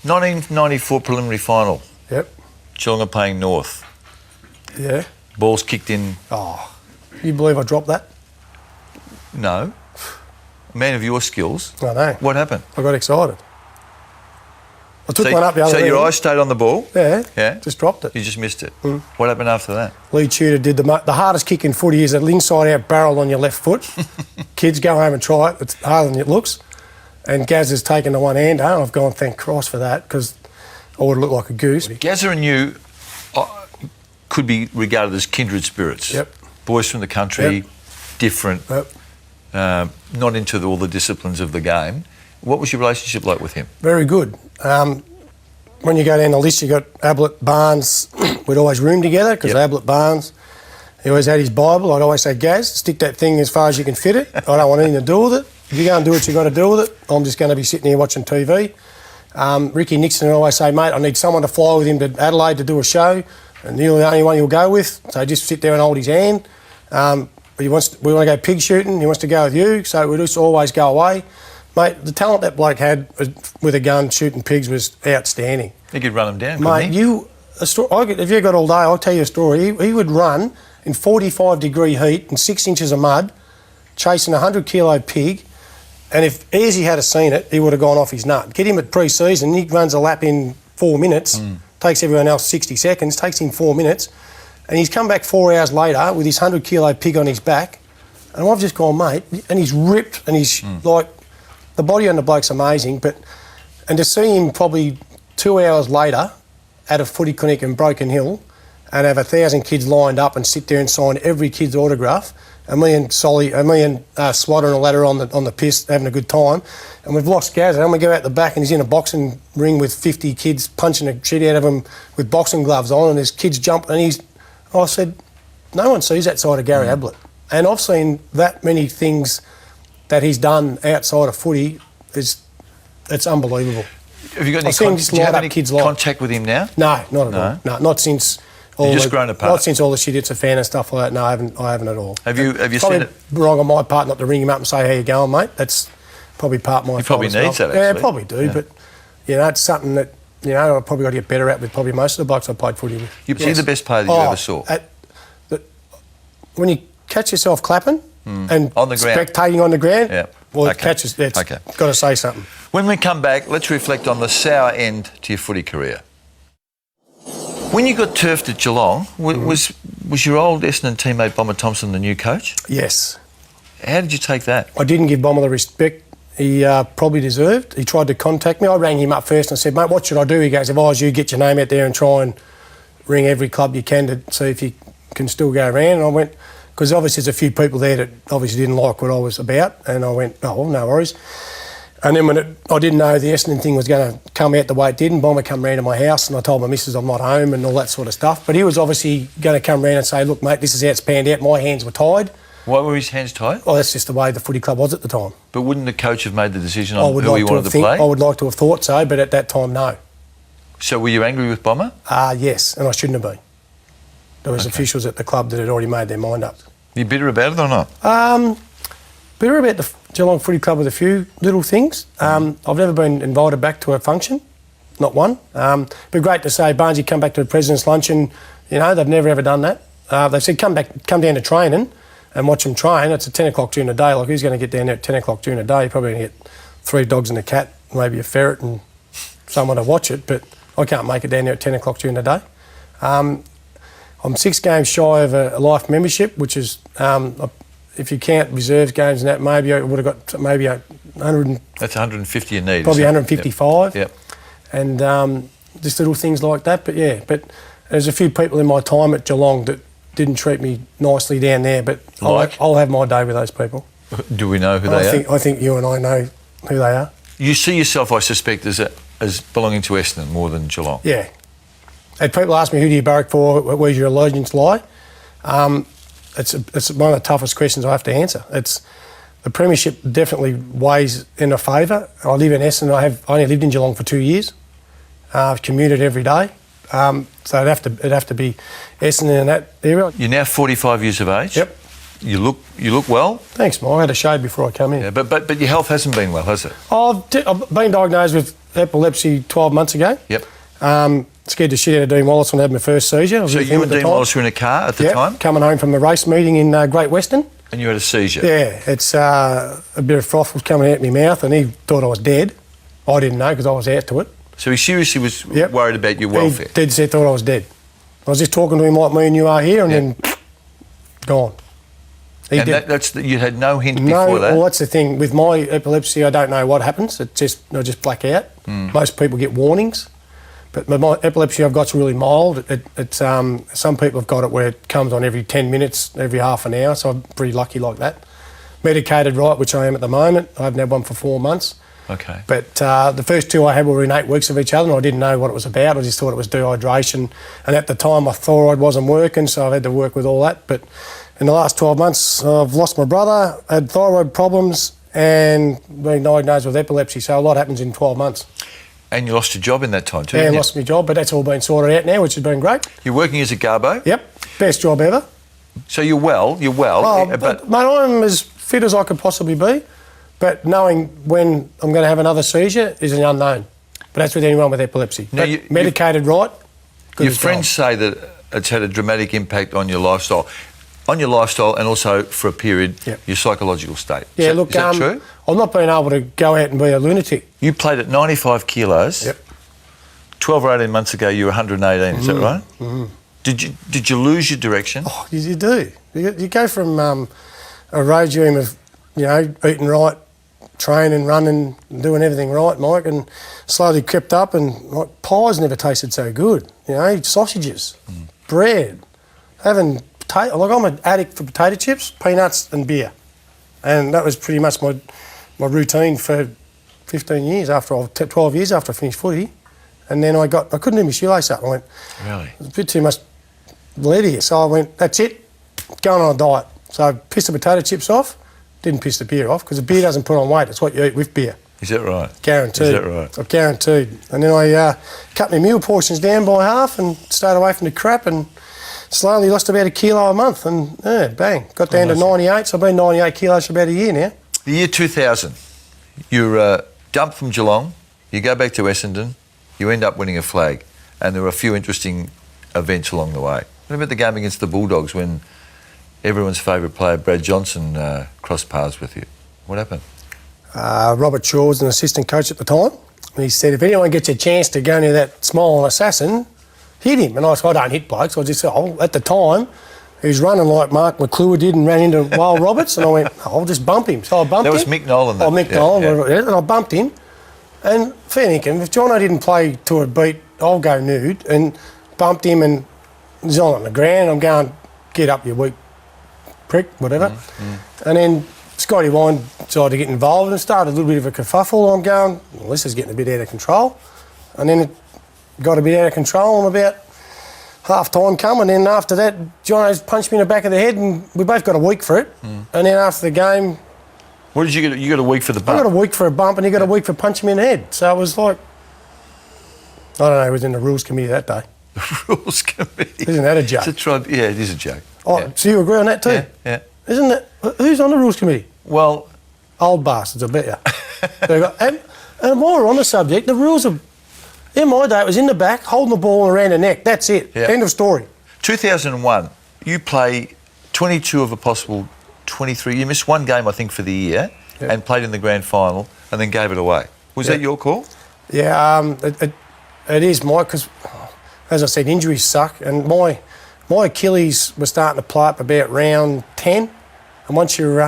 1994 preliminary final. Yep. Geelong are playing North. Yeah. Ball's kicked in. Oh, you believe I dropped that? No. A man of your skills. I know. What happened? I got excited. I took one up the other end. So your eyes stayed on the ball? Yeah. Yeah? Just dropped it. You just missed it. What happened after that? Lee Tudor did the hardest kick in footy is an inside-out barrel on your left foot. Kids, go home and try it. It's harder than it looks. And Gaz has taken the one-hander. I've gone, thank Christ for that, because I would have looked like a goose. Gazza and you could be regarded as kindred spirits. Yep. Boys from the country, Yep. different, Yep. not into all the disciplines of the game. What was your relationship like with him? Very good. When you go down the list, you got Ablett, Barnes. We'd always room together because Ablett, Barnes, he always had his Bible. I'd always say, Gaz, stick that thing as far as you can fit it. I don't want anything to do with it. If you go and do what you got to do with it, I'm just going to be sitting here watching TV. Ricky Nixon would always say, mate, I need someone to fly with him to Adelaide to do a show, and you're the only one he'll go with. So just sit there and hold his hand. We want to go pig shooting. He wants to go with you. So we just always go away. Mate, the talent that bloke had with a gun shooting pigs was outstanding. He could run them down, mate, if you got all day, I'll tell you a story. He would run in 45-degree heat and 6 inches of mud, chasing a 100-kilo pig, and if Easy had seen it, he would have gone off his nut. Get him at pre-season, he runs a lap in 4 minutes, takes everyone else 60 seconds, takes him 4 minutes, and he's come back 4 hours later with his 100-kilo pig on his back, and I've just gone, mate, and he's ripped, and he's like... The body on the bloke's amazing, and to see him probably 2 hours later at a footy clinic in Broken Hill and have 1,000 kids lined up and sit there and sign every kid's autograph, and me and Swatter and all that are on the piss having a good time, and we've lost Gaz, and we go out the back and he's in a boxing ring with 50 kids punching the shit out of him with boxing gloves on, and there's kids jumping, and I said, no one sees that side of Gary Ablett, and I've seen that many things that he's done outside of footy, it's unbelievable. Have you got any, do you have any contact with him now? No, not at all. No, not since You've just grown apart? Not since all the shit it's a fan and stuff like that. No, I haven't at all. Have you seen it? Wrong on my part not to ring him up and say, how you going, mate? That's probably part of my fault. He probably needs that, actually. Yeah, probably do, but, it's something that, I've probably got to get better at with probably most of the blokes I played footy with. You're the best player that you ever saw? When you catch yourself clapping and on the ground. spectating on the ground, well, okay. Catches, that's got to say something. When we come back, let's reflect on the sour end to your footy career. When you got turfed at Geelong, was your old Essendon teammate Bomber Thompson the new coach? Yes. How did you take that? I didn't give Bomber the respect he probably deserved. He tried to contact me. I rang him up first and said, mate, what should I do? He goes, if I was you, get your name out there and try and ring every club you can to see if you can still go around. And I went, because obviously there's a few people there that obviously didn't like what I was about, and I went, oh, well, no worries. And then I didn't know the Essendon thing was going to come out the way it did, and Bomber come round to my house, and I told my missus I'm not home and all that sort of stuff. But he was obviously going to come round and say, look, mate, this is how it's panned out. My hands were tied. Why were his hands tied? Oh, that's just the way the footy club was at the time. But wouldn't the coach have made the decision on who he wanted to play? I would like to have thought so, but at that time, no. So were you angry with Bomber? Yes, and I shouldn't have been. There was officials at the club that had already made their mind up. You bitter about it or not? Bitter about the Geelong Footy Club with a few little things. I've never been invited back to a function, not one. It'd be great to say, Barnesy, come back to the President's Luncheon. They've never ever done that. They said, come down to training and watch them train. It's at 10 o'clock during the day. Like, who's going to get down there at 10 o'clock during the day? You're probably going to get 3 dogs and a cat, maybe a ferret and someone to watch it, but I can't make it down there at 10 o'clock during the day. I'm 6 games shy of a life membership, which is, if you count reserves games and that, maybe I would have got maybe 100. That's 150 you need. Probably 155. Yep. And just little things like that. But there's a few people in my time at Geelong that didn't treat me nicely down there. But I'll have my day with those people. Do we know who they are? I think you and I know who they are. You see yourself, I suspect, as belonging to Essendon more than Geelong. Yeah. And people ask me, who do you barrack for? Where's your allegiance lie? It's one of the toughest questions I have to answer. The premiership definitely weighs in a favour. I live in Essendon. I only lived in Geelong for 2 years. I've commuted every day. So it'd have to be Essendon in that area. You're now 45 years of age. Yep. You look well. Thanks, Mike. I had a shave before I come in. Yeah, but your health hasn't been well, has it? I've been diagnosed with epilepsy 12 months ago. Yep. Scared the shit out of Dean Wallace when I had my first seizure. I was So with you him and at the Dean time. Wallace were in a car at the Yep, time? coming home from the race meeting in Great Western. And you had a seizure? Yeah, it's a bit of froth was coming out of my mouth and he thought I was dead. I didn't know because I was out to it. So he seriously was Yep. worried about your welfare? He dead set thought I was dead. I was just talking to him like me and you are here and then gone. He And did. you had no hint No, before that? well, that's the thing. With my epilepsy, I don't know what happens. I just black out. Most people get warnings. But my epilepsy I've got's really mild. It's some people have got it where it comes on every 10 minutes, every half an hour, so I'm pretty lucky like that. Medicated right, which I am at the moment. I haven't had one for 4 months. Okay. But the first two I had were in 8 weeks of each other and I didn't know what it was about. I just thought it was dehydration. And at the time my thyroid wasn't working, so I've had to work with all that. But in the last 12 months, I've lost my brother, had thyroid problems and been diagnosed with epilepsy. So a lot happens in 12 months. And you lost your job in that time too, Yeah, I didn't you? lost my job, but that's all been sorted out now, which has been great. You're working as a garbo? Yep, best job ever. So you're well, Oh, but mate, I'm as fit as I could possibly be, but knowing when I'm going to have another seizure is an unknown. But that's with anyone with epilepsy. No, But medicated right, good your as friends say that it's had a dramatic impact on your lifestyle. On your lifestyle and also for a period, Yep. your psychological state. Yeah, Is look, that true? I'm not being able to go out and be a lunatic. You played at 95 kilos. Yep. 12 or 18 months ago, you were 118, is that right? Mm-hmm. Did you lose your direction? Oh, you do. You go from a regime of, eating right, training, running, doing everything right, Mike, and slowly crept up and like pies never tasted so good. Sausages, bread, having potato. Like I'm an addict for potato chips, peanuts and beer. And that was pretty much my routine for 15 years 12 years after I finished footy. And then I couldn't do my shoelace up. I went, Really? there's a bit too much lead here. So I went, that's it, going on a diet. So I pissed the potato chips off, didn't piss the beer off, because the beer doesn't put on weight, it's what you eat with beer. Is that right? Guaranteed. Is that right? I'm guaranteed. And then I cut my meal portions down by half and stayed away from the crap and slowly lost about 1 kilo a month and bang, got down to 98. So I've been 98 kilos for about a year now. The year 2000, you're dumped from Geelong, you go back to Essendon, you end up winning a flag, and there were a few interesting events along the way. What about the game against the Bulldogs when everyone's favourite player, Brad Johnson, crossed paths with you? What happened? Robert Shaw was an assistant coach at the time. And he said, if anyone gets a chance to go near that small assassin, hit him. And I said, I don't hit blokes. I just said, at the time, he was running like Mark McClure did and ran into Wyle Roberts. And I went, I'll just bump him. So I bumped him. That was Mick Nolan. Mick Nolan. And I bumped him. And fair dinkum, if Jono didn't play to a beat, I'll go nude and bumped him and he's on the ground. I'm going, get up, you weak prick, whatever. And then Scotty Wine decided to get involved and started a little bit of a kerfuffle. I'm going, well, this is getting a bit out of control. And then it got a bit out of control and about half time come, and then after that, Jono's punched me in the back of the head and we both got a week for it. And then after the game... What did you get? You got a week for the bump? I got a week for a bump and he got a week for punching me in the head. So it was like... I don't know, it was in the rules committee that day. The rules committee. Isn't that a joke? Yeah, it is a joke. Oh, yeah. So you agree on that too? Yeah, yeah. Isn't it? Who's on the rules committee? Well... Old bastards, I bet you. and while we're on the subject, the rules are... In my day, it was in the back, holding the ball around the neck. That's it. Yeah. End of story. 2001, you play 22 of a possible 23. You missed one game, I think, for the year and played in the grand final and then gave it away. Was that your call? Yeah, it is, Mike, because, as I said, injuries suck. And my Achilles was starting to play up about round 10. And once your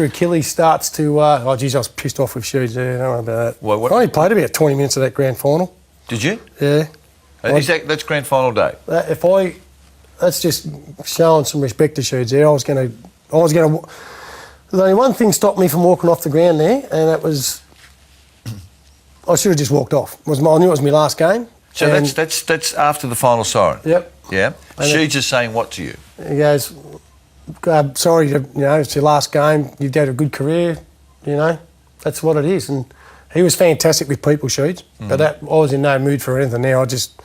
Achilles starts to... oh, geez, I was pissed off with shoes there. Don't worry about that. What? I only played about 20 minutes of that grand final. Did you? Yeah. That's grand final day? That's just showing some respect to shoes there. I was going to... There's only one thing stopped me from walking off the ground there, and that was... I should have just walked off. I knew it was my last game. So that's after the final siren? Yep. Yeah? Sheeds is saying what to you? He goes... sorry, it's your last game. You've had a good career, That's what it is. And he was fantastic with people, Sheeds. But I was in no mood for anything now. I just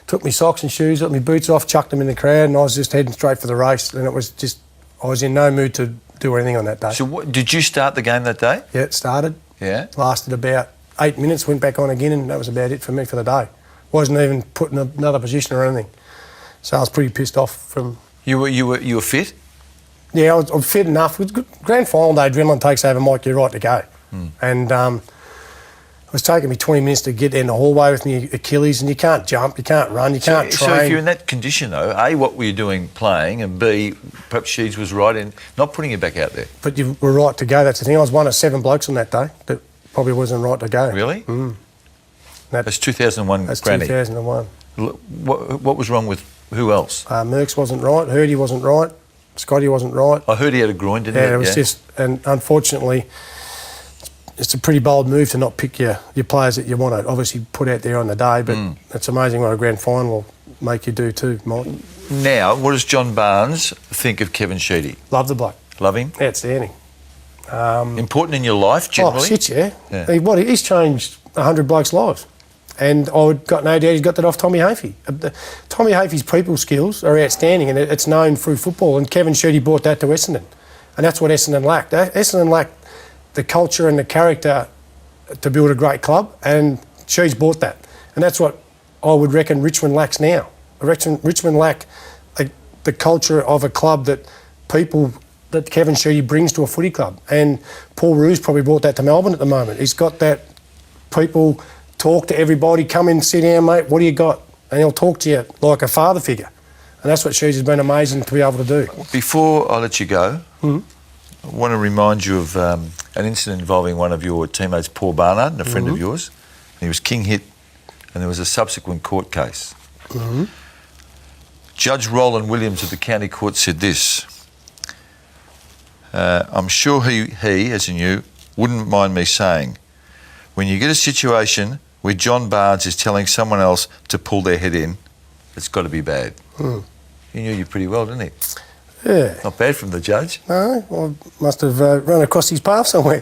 took my socks and shoes, took my boots off, chucked them in the crowd, and I was just heading straight for the race. And it was just... I was in no mood to do anything on that day. So did you start the game that day? Yeah, it started. Yeah? Lasted about 8 minutes, went back on again, and that was about it for me for the day. Wasn't even put in another position or anything. So I was pretty pissed off from... You were fit? Yeah, I was fit enough. It was good. Grand final day, adrenaline takes over, Mike, you're right to go. And it was taking me 20 minutes to get in the hallway with my Achilles, and you can't jump, you can't run, you can't train. So if you're in that condition, though, A, what were you doing playing, and B, perhaps Sheeds was right in not putting you back out there? But you were right to go, that's the thing. I was one of 7 blokes on that day that probably wasn't right to go. Really? That's 2001 That's Granny. 2001. What was wrong with who else? Merckx wasn't right, Hurdy wasn't right, Scotty wasn't right. I heard he had a groin, didn't he? Yeah, it was just... And unfortunately... It's a pretty bold move to not pick your players that you want to obviously put out there on the day, but it's amazing what a grand final will make you do too, Mike. Now, what does John Barnes think of Kevin Sheedy? Love the bloke. Love him? Outstanding. Important in your life, generally? Oh, shit, yeah. He's changed 100 blokes' lives. And I've got no doubt he's got that off Tommy Hafey. Tommy Hafey's people skills are outstanding, and it's known through football, and Kevin Sheedy brought that to Essendon. And that's what Essendon lacked. Essendon lacked the culture and the character to build a great club, and she's bought that. And that's what I would reckon Richmond lacks now. Richmond lack the culture of a club that Kevin Sheedy brings to a footy club. And Paul Roos probably brought that to Melbourne at the moment. He's got that people talk to everybody, come in, sit down, mate, what do you got? And he'll talk to you like a father figure. And that's what Sheeds has been amazing to be able to do. Before I let you go, I want to remind you of an incident involving one of your teammates, Paul Barnard, and a friend of yours. And he was king hit, and there was a subsequent court case. Judge Roland Williams of the County Court said this: I'm sure he, as in you, wouldn't mind me saying, when you get a situation where John Barnes is telling someone else to pull their head in, it's got to be bad. He knew you pretty well, didn't he? Yeah. Not bad from the judge. No, I must have run across his path somewhere.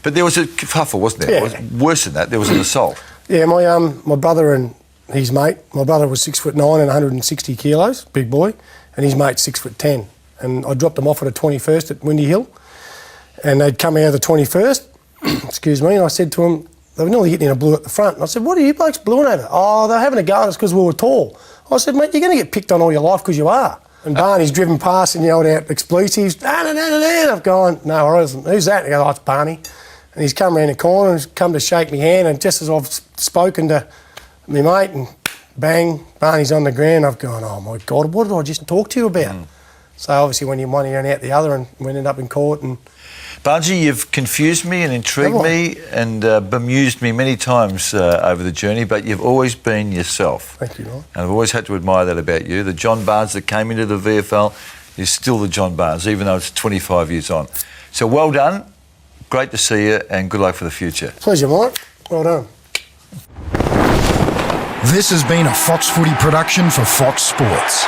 But there was a kerfuffle, wasn't there? Yeah. It was worse than that. There was an assault. Yeah, my brother and his mate. My brother was 6'9" and 160 kilos, big boy, and his mate's 6'10". And I dropped them off at the 21st at Windy Hill, and they'd come out of the 21st. Excuse me. And I said to them, they were nearly getting in a blue at the front. And I said, "What are you blokes blueing over?" "Oh, they're having a go at us because we were tall." I said, "Mate, you're going to get picked on all your life because you are." And Barney's driven past and yelled out expletives. I've gone, "No, I wasn't. Who's that?" And I go, "Oh, it's Barney." And he's come around the corner and he's come to shake my hand. And just as I've spoken to my mate, and bang, Barney's on the ground, I've gone, "Oh my God, what did I just talk to you about?" So obviously when you're one ear and out the other, and we ended up in court. And Barnesy, you've confused me and intrigued me and bemused me many times over the journey, but you've always been yourself. Thank you, Mike. And I've always had to admire that about you. The John Barnes that came into the VFL is still the John Barnes, even though it's 25 years on. So well done, great to see you, and good luck for the future. Pleasure, Mike. Well done. This has been a Fox Footy production for Fox Sports.